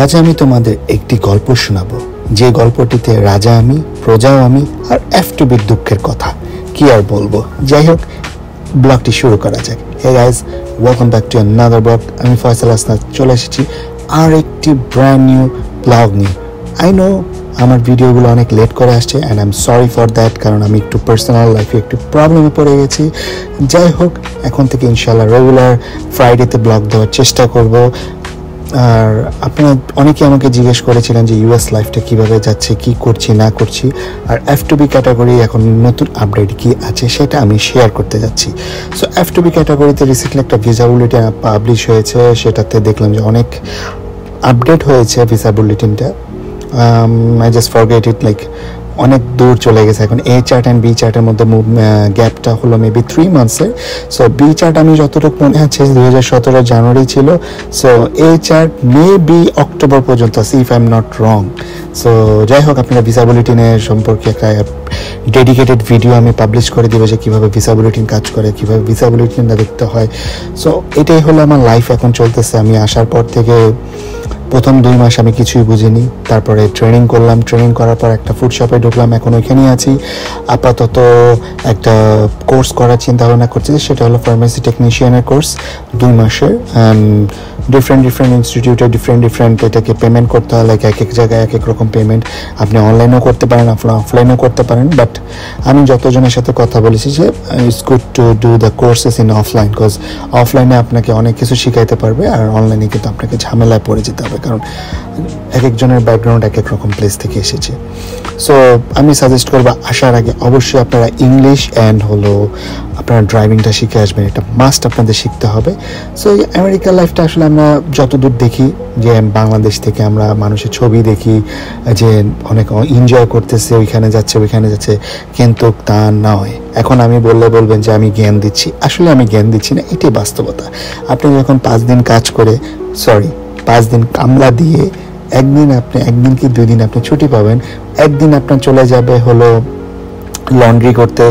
আজ আমি তোমাদের একটি গল্প শোনাবো, যে গল্পটিতে রাজা আমি, প্রজাও আমি, আর এফটুবির দুঃখের কথা কি আর বলবো। যাই হোক, ব্লগটি শুরু করা যাক। Hey guys, welcome back to another blog. আমি ফয়সাল হাসনাত চলে এসেছি আর একটি ব্র্যান্ড নিউ ব্লগ নিয়ে। আই নো আমার ভিডিওগুলো অনেক লেট করে আসছে and I am sorry for that, কারণ আমি একটু পার্সোনাল লাইফে একটু প্রবলেমে পড়ে গেছি। যাই হোক, এখন থেকে ইনশাল্লাহ রেগুলার ফ্রাইডেতে ব্লগ দেওয়ার চেষ্টা করব। আর আপনারা অনেকে আমাকে জিজ্ঞেস করেছিলেন যে ইউএস লাইফটা কীভাবে যাচ্ছে, কি করছি না করছি, আর এফটুবি ক্যাটাগরি এখন নতুন আপডেট কি আছে সেটা আমি শেয়ার করতে যাচ্ছি। সো এফটুবি ক্যাটাগরিতে রিসেন্টলি একটা ভিসা বুলেটিন পাবলিশ হয়েছে, সেটাতে দেখলাম যে অনেক আপডেট হয়েছে ভিসা বুলেটিনটা। I just forget it, like অনেক দূর চলে গেছে। এখন এ চার্ট অ্যান্ড বি চার্টের মধ্যে গ্যাপটা হলো মেবি 3 মান্থসের। সো বি চার্ট আমি যতটুকু মনে আছে 2017 জানুয়ারি ছিল। সো এ চার্ট মেবি অক্টোবর পর্যন্ত আছে, if I am not wrong. So যাই হোক, আপনারা ভিসা বুলেটিনের সম্পর্কে একটা ডেডিকেটেড ভিডিও আমি পাবলিশ করে দেবো যে কীভাবে ভিসা বুলেটিন কাজ করে, কীভাবে ভিসা বুলেটিনটা দেখতে হয়। সো এটাই হলো আমার লাইফ এখন চলতেছে। আমি আসার পর থেকে প্রথম 2 মাস আমি কিছুই বুঝিনি, তারপরে ট্রেনিং করলাম, ট্রেনিং করার পর একটা ফুড শপে ঢুকলাম, এখন ওইখানেই আছি। আপাতত একটা কোর্স করার চিন্তা ভাবনা করছি, সেটা হলো ফার্মেসি টেকনিশিয়ানের কোর্স 2 মাসের। ডিফারেন্ট ইনস্টিটিউটে ডিফারেন্ট এটাকে পেমেন্ট করতে হয়, লাইক এক এক জায়গায় এক এক রকম পেমেন্ট। আপনি অনলাইনেও করতে পারেন, অফলাইনেও করতে পারেন, বাট আমি যতজনের সাথে কথা বলেছি যে it's good to do the courses in offline, because অফলাইনে আপনাকে অনেক কিছু শিখাইতে পারবে, আর অনলাইনে কিন্তু আপনাকে ঝামেলায় পড়ে যেতে হবে, কারণ এক একজনের ব্যাকগ্রাউন্ড এক এক রকম প্লেস থেকে এসেছে। সো আমি সাজেস্ট করবো আসার আগে অবশ্যই আপনারা ইংলিশ অ্যান্ড হলো আপনারা ড্রাইভিংটা শিখে আসবেন, এটা মাস্ট আপনাদের শিখতে হবে। সো এই আমেরিকার লাইফটা আসলে আমরা যতদূর দেখি যে বাংলাদেশ থেকে আমরা মানুষের ছবি দেখি যে অনেক এনজয় করতেছে, ওইখানে যাচ্ছে, কিন্তু তা নয়। এখন আমি বলবেন যে আমি জ্ঞান দিচ্ছি, আসলে আমি জ্ঞান দিচ্ছি না, এটাই বাস্তবতা। আপনি যখন 5 দিন কাজ করে 5 দিন কামলা দিয়ে একদিন কি 2 দিন আপনি ছুটি পাবেন, একদিন আপনার চলে যাবে হলো লন্ড্রি করতে,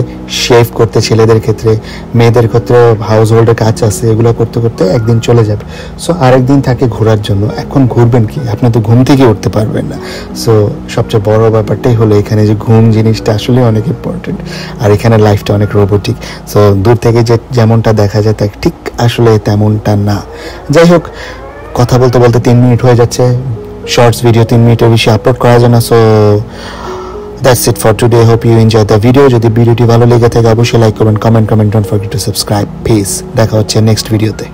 শেভ করতে, ছেলেদের ক্ষেত্রে, মেয়েদের ক্ষেত্রে হাউস হোল্ডের কাজ আছে, এগুলো করতে করতে একদিন চলে যাবে। সো আরেকদিন থাকে ঘোরার জন্য। এখন ঘুরবেন কি, আপনি তো ঘুম থেকে উঠতে পারবেন না। সো সবচেয়ে বড় ব্যাপারটাই হলো এখানে যে ঘুম জিনিসটা আসলে অনেক ইম্পর্টেন্ট, আর এখানে লাইফটা অনেক রোবোটিক। সো দূর থেকে যে যেমনটা দেখা যায় তা ঠিক আসলে তেমনটা না। যাই হোক, কথা বলতে বলতে 3 মিনিট হয়ে যাচ্ছে। শর্টস ভিডিও 3 মিনিটের বেশি আপলোড করা যায় না। So that's it for today. Hope you enjoyed the video. যদি ভিডিওটি ভালো লেগে থাকে অবশ্যই লাইক করবেন, comment, don't forget to subscribe. Peace. দেখা হচ্ছে নেক্সট ভিডিওতে।